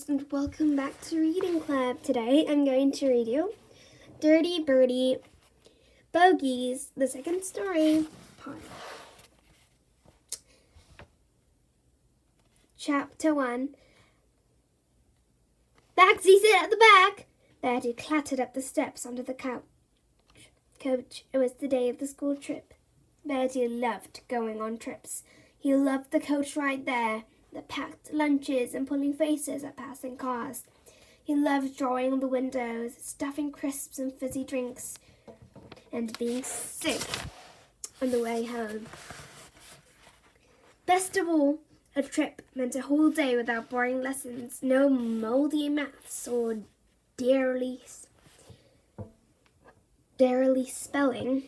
and welcome back to Reading Club. Today I'm going to read you Dirty Bertie, Bogeys, the second story, Potty. Chapter 1. Bagsy, sit at the back! Bertie clattered up the steps onto the coach. It was the day of the school trip. Bertie loved going on trips. He loved the coach ride there, the packed lunches and pulling faces at passing cars. He loved drawing on the windows, stuffing crisps and fizzy drinks, and being sick on the way home. Best of all, a trip meant a whole day without boring lessons, no mouldy maths or dearly spelling.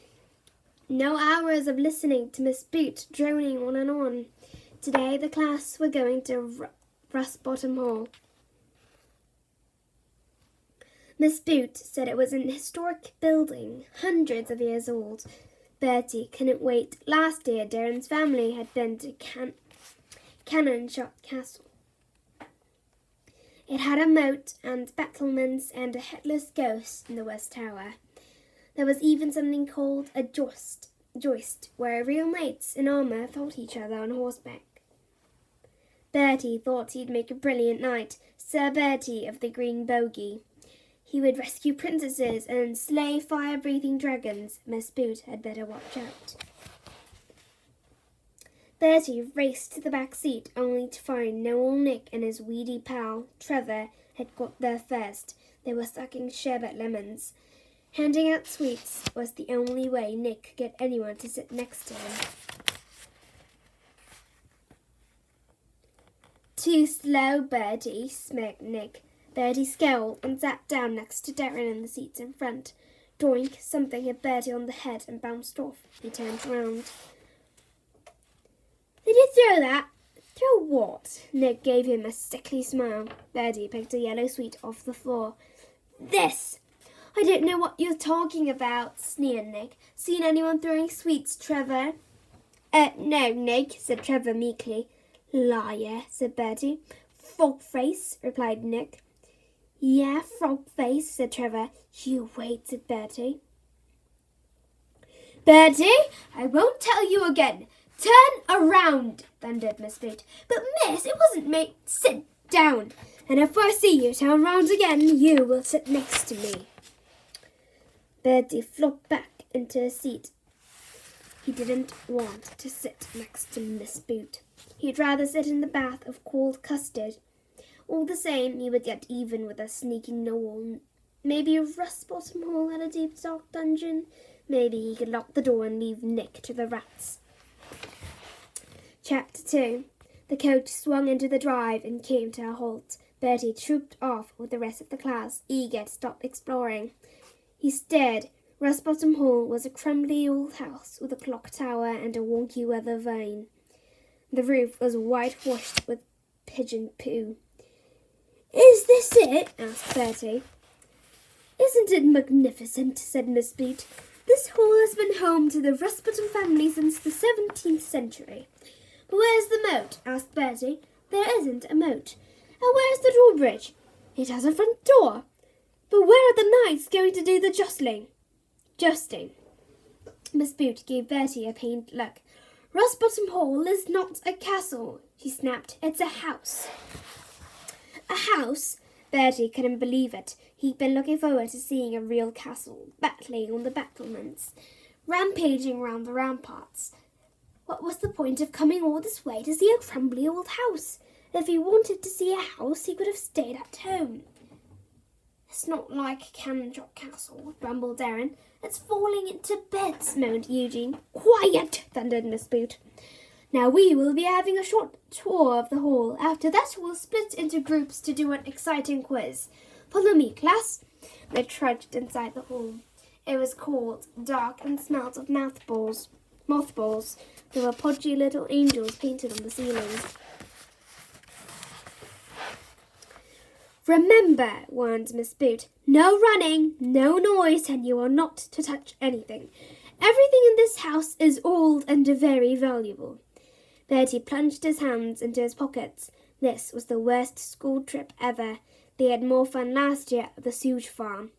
No hours of listening to Miss Boot droning on and on. Today the class were going to Rustbottom Hall. Miss Boot said it was an historic building, hundreds of years old. Bertie couldn't wait. Last year Darren's family had been to Cannon Shot Castle. It had a moat and battlements and a headless ghost in the West Tower. There was even something called a joist, where real knights in armour fought each other on horseback. Bertie thought he'd make a brilliant knight, Sir Bertie of the Green Bogey. He would rescue princesses and slay fire-breathing dragons. Miss Boot had better watch out. Bertie raced to the back seat, only to find Noel Nick and his weedy pal, Trevor, had got there first. They were sucking sherbet lemons. Handing out sweets was the only way Nick could get anyone to sit next to him. Too slow, Bertie, smirked Nick. Bertie scowled and sat down next to Darren in the seats in front. Doink, something hit Bertie on the head and bounced off. He turned round. Did you throw that? Throw what? Nick gave him a sickly smile. Bertie picked a yellow sweet off the floor. This! I don't know what you're talking about, sneered Nick. Seen anyone throwing sweets, Trevor? No, Nick, said Trevor meekly. Liar, said Bertie. Frog face, replied Nick. Yeah, frog face, said Trevor. You wait, said Bertie. Bertie, I won't tell you again. Turn around, thundered Miss Boot. But miss, it wasn't me. Sit down. And if I see you turn round again, you will sit next to me. Bertie flopped back into his seat. He didn't want to sit next to Miss Boot. He'd rather sit in the bath of cold custard. All the same, he would get even with a sneaking Noel. Maybe Rustbottom Hall had a deep, dark dungeon. Maybe he could lock the door and leave Nick to the rats. Chapter 2. The coach swung into the drive and came to a halt. Bertie trooped off with the rest of the class, eager to stop exploring. He stared. Rustbottom Hall was a crumbly old house with a clock tower and a wonky weather vane. The roof was whitewashed with pigeon poo. Is this it? Asked Bertie. Isn't it magnificent? Said Miss Boot. This hall has been home to the Rustbottom family since the 17th century. But where's the moat? Asked Bertie. There isn't a moat. And where's the drawbridge? It has a front door. But where are the knights going to do the jousting? Miss Boot gave Bertie a pained look. Rustbottom Hall is not a castle, she snapped. It's a house. A house? Bertie couldn't believe it. He'd been looking forward to seeing a real castle, battling on the battlements, rampaging round the ramparts. What was the point of coming all this way to see a crumbly old house? If he wanted to see a house, he could have stayed at home. It's not like Cannon Shot Castle, grumbled Darren. It's falling into bits, moaned Eugene. Quiet, thundered Miss Boot. Now we will be having a short tour of the hall. After that, we'll split into groups to do an exciting quiz. Follow me, class. They trudged inside the hall. It was cold, dark, and smelt of mothballs. There were podgy little angels painted on the ceilings. Remember, warned Miss Boot, no running, no noise, and you are not to touch anything. Everything in this house is old and very valuable. Bertie plunged his hands into his pockets. This was the worst school trip ever. They had more fun last year at the sewage farm.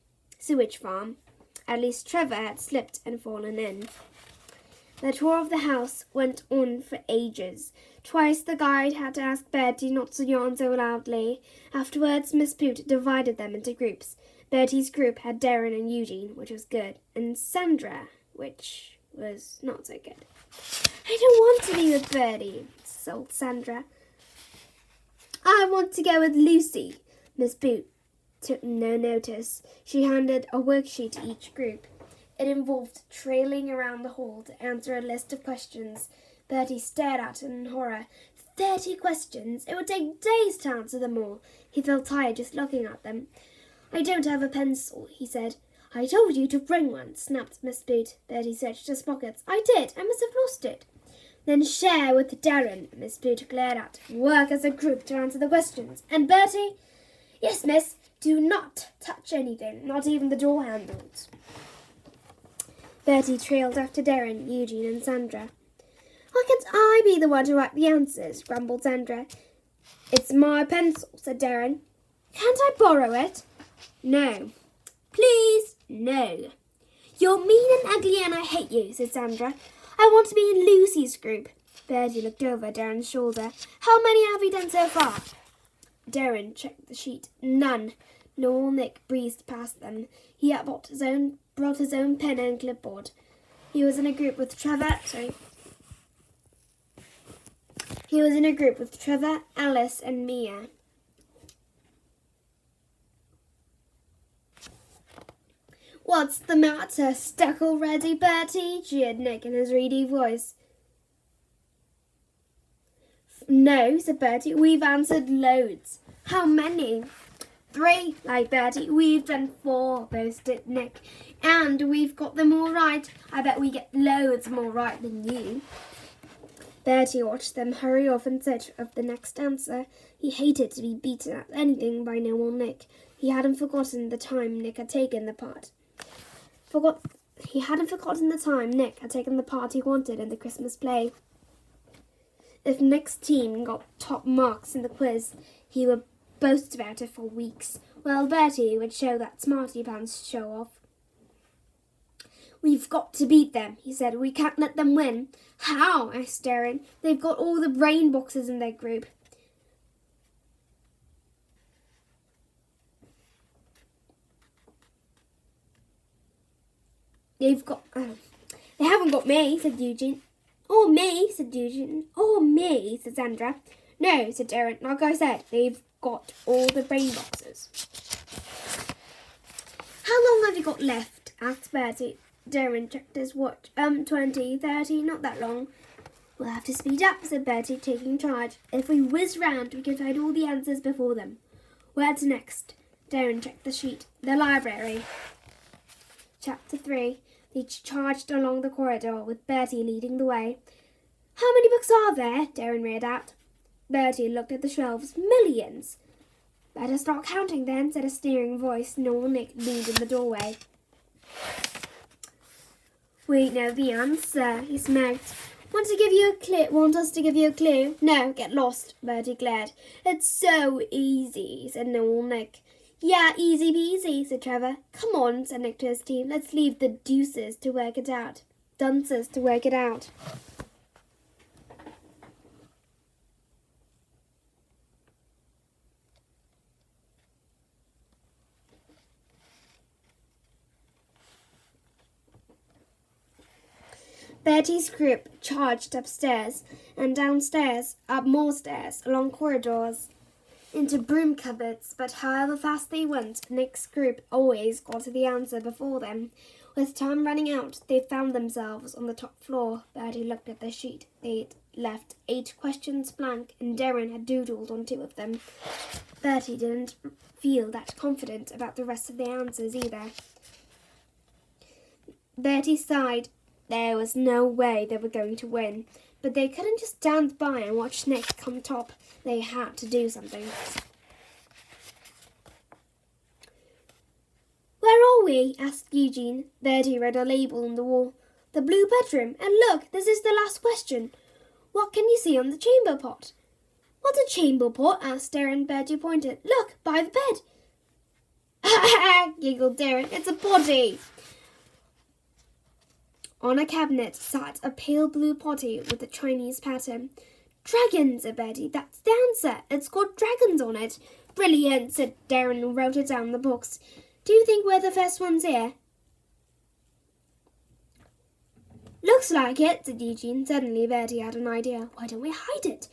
At least Trevor had slipped and fallen in. The tour of the house went on for ages. Twice the guide had to ask Bertie not to yawn so loudly. Afterwards, Miss Poot divided them into groups. Bertie's group had Darren and Eugene, which was good, and Sandra, which was not so good. I don't want to be with Bertie, sulked Sandra. I want to go with Lucy. Miss Poot took no notice. She handed a worksheet to each group. It involved trailing around the hall to answer a list of questions. Bertie stared at it in horror. 30 questions! It would take days to answer them all. He felt tired just looking at them. I don't have a pencil, he said. I told you to bring one, snapped Miss Poot. Bertie searched his pockets. I did. I must have lost it. Then share with Darren, Miss Poot glared at. Work as a group to answer the questions. And Bertie? Yes, miss. Do not touch anything, not even the door handles. Bertie trailed after Darren, Eugene and Sandra. Why can't I be the one to write the answers? Grumbled Sandra. It's my pencil, said Darren. Can't I borrow it? No. Please, no. You're mean and ugly and I hate you, said Sandra. I want to be in Lucy's group. Bertie looked over Darren's shoulder. How many have you done so far? Darren checked the sheet. None. Noel Nick breezed past them. He had brought his own pen and clipboard. He was in a group with Trevor, Alice and Mia. What's the matter? Stuck already, Bertie? Jeered Nick in his reedy voice. No, said Bertie. We've answered loads. How many? 3, lied Bertie. We've done 4, boasted Nick. And we've got them all right. I bet we get loads more right than you. Bertie watched them hurry off in search of the next answer. He hated to be beaten at anything by Noel Nick. He hadn't forgotten the time Nick had taken the part. He hadn't forgotten the time Nick had taken the part he wanted in the Christmas play. If Nick's team got top marks in the quiz, he would boast about it for weeks. Well, Bertie would show that smarty pants show off. We've got to beat them, he said. We can't let them win. How? Asked Darren. They've got all the brain boxes in their group. They haven't got me, said Eugene. Or me, said Eugene. Or me, said Sandra. No, said Darren. Like I said, they've got all the brain boxes. How long have you got left? Asked Bertie. Darren checked his watch. 20, 30, not that long. We'll have to speed up, said Bertie, taking charge. If we whiz round, we can find all the answers before them. Where to next? Darren checked the sheet. The library. Chapter 3. They charged along the corridor, with Bertie leading the way. How many books are there? Darren read out. Bertie looked at the shelves. Millions. Better start counting then, said a sneering voice. Noel Nick leaned in the doorway. We know the answer, he smirked. Want us to give you a clue? No, get lost, Bertie glared. It's so easy, said Noel Nick. Yeah, easy peasy, said Trevor. Come on, said Nick to his team. Let's leave the dunces to work it out. Bertie's group charged upstairs and downstairs, up more stairs, along corridors, into broom cupboards, but however fast they went, Nick's group always got to the answer before them. With time running out, they found themselves on the top floor. Bertie looked at the sheet. They'd left 8 questions blank, and Darren had doodled on 2 of them. Bertie didn't feel that confident about the rest of the answers either. Bertie sighed. There was no way they were going to win, but they couldn't just stand by and watch Nick come top. They had to do something. Where are we? Asked Eugene. Bertie read a label on the wall. The blue bedroom. And look, this is the last question. What can you see on the chamber pot? What's a chamber pot? Asked Darren. Bertie pointed. Look, by the bed. Ha! Giggled Darren. It's a potty. On a cabinet sat a pale blue potty with a Chinese pattern. Dragons, said Bertie. That's the answer. It's got dragons on it. Brilliant, said Darren and wrote it down in the books. Do you think we're the first ones here? Looks like it, said Eugene. Suddenly Bertie had an idea. Why don't we hide it?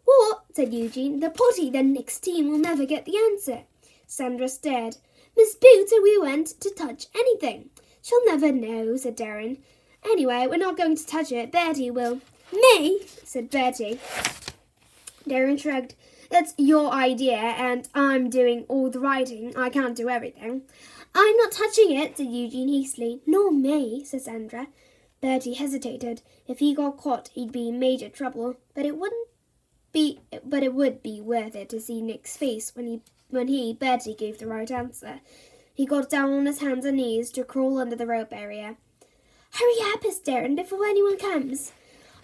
What? Said Eugene. The potty, the next team, will never get the answer. Sandra stared. Miss Boots and we went to touch anything. She'll never know, said Darren. Anyway, we're not going to touch it. Bertie will. Me? Said Bertie. Darren shrugged. That's your idea, and I'm doing all the writing. I can't do everything. I'm not touching it, said Eugene hastily. Nor me, said Sandra. Bertie hesitated. If he got caught, he'd be in major trouble, but it would be worth it to see Nick's face when Bertie, gave the right answer. He got down on his hands and knees to crawl under the rope area. Hurry up, hissed Darren, before anyone comes.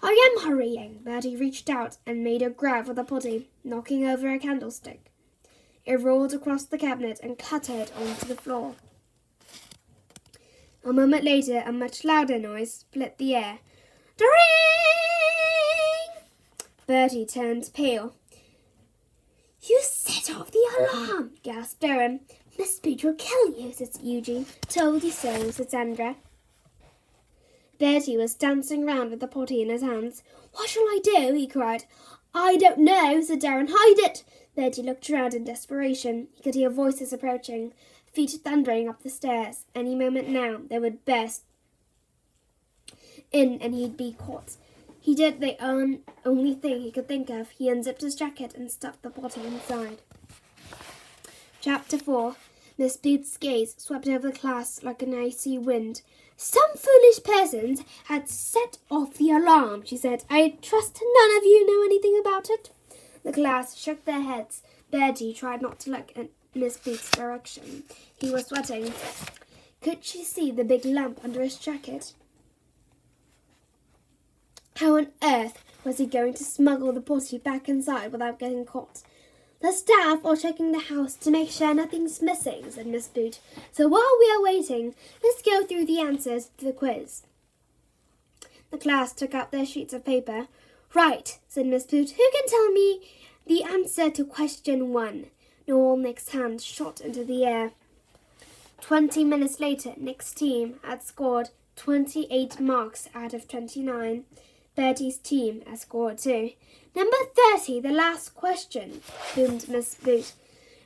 I am hurrying. Bertie reached out and made a grab for the potty, knocking over a candlestick. It rolled across the cabinet and clattered onto the floor. A moment later, a much louder noise split the air. Dring! Bertie turned pale. You set off the alarm, gasped Darren. Miss Boots will kill you, said Eugene. Told you so, said Sandra. Bertie was dancing round with the potty in his hands. What shall I do? He cried. I don't know, said Darren. Hide it! Bertie looked around in desperation. He could hear voices approaching, feet thundering up the stairs. Any moment now they would burst in and he'd be caught. He did the only thing he could think of. He unzipped his jacket and stuffed the potty inside. Chapter 4. Miss Boots' gaze swept over the class like an icy wind. Some foolish persons had set off the alarm, she said. I trust none of you know anything about it. The class shook their heads. Bertie tried not to look in Miss Boots' direction. He was sweating. Could she see the big lump under his jacket? How on earth was he going to smuggle the potty back inside without getting caught? The staff are checking the house to make sure nothing's missing, said Miss Boot. So while we are waiting, let's go through the answers to the quiz. The class took out their sheets of paper. Right, said Miss Boot. Who can tell me the answer to question 1? Noel Nick's hand shot into the air. 20 minutes later, Nick's team had scored 28 marks out of 29. Bertie's team had scored 2. Number 30, the last question, boomed Miss Boot.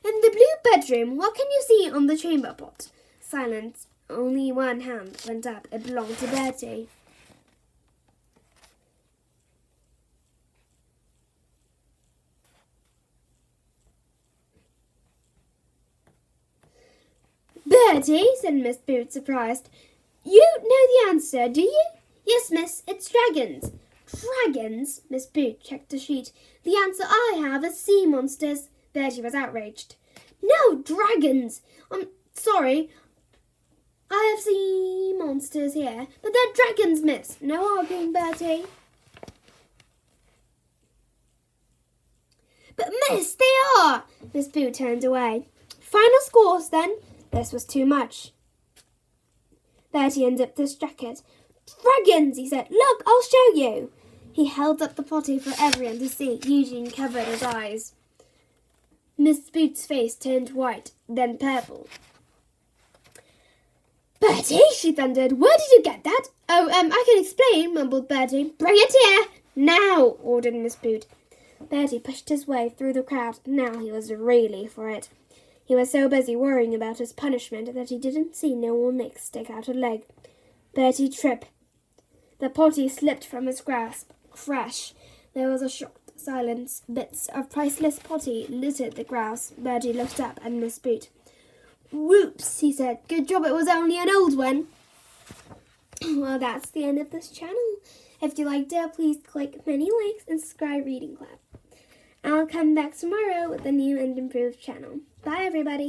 In the blue bedroom, what can you see on the chamber pot? Silence. Only one hand went up. It belonged to Bertie. Bertie, said Miss Boot, surprised. You know the answer, do you? Yes, miss, it's dragons. Dragons? Miss Boot checked the sheet. The answer I have is sea monsters. Bertie was outraged. No, dragons! I'm sorry. I have sea monsters here, but they're dragons, miss. No arguing, Bertie. But miss, they are! Miss Boot turned away. Final scores, then. This was too much. Bertie unzipped his jacket. Dragons, he said. Look, I'll show you. He held up the potty for everyone to see. Eugene covered his eyes. Miss Boot's face turned white, then purple. Bertie, she thundered. Where did you get that? Oh, I can explain, mumbled Bertie. Bring it here. Now, ordered Miss Boot. Bertie pushed his way through the crowd. Now he was really for it. He was so busy worrying about his punishment that he didn't see Noel Nick stick out a leg. Bertie tripped. The potty slipped from his grasp. Crash. There was a shocked silence. Bits of priceless potty littered the grass. Bertie looked up at Miss Boot. Whoops, he said. Good job it was only an old one. Well, that's the end of this channel. If you liked it, please click many likes and subscribe Reading Club. I'll come back tomorrow with a new and improved channel. Bye, everybody.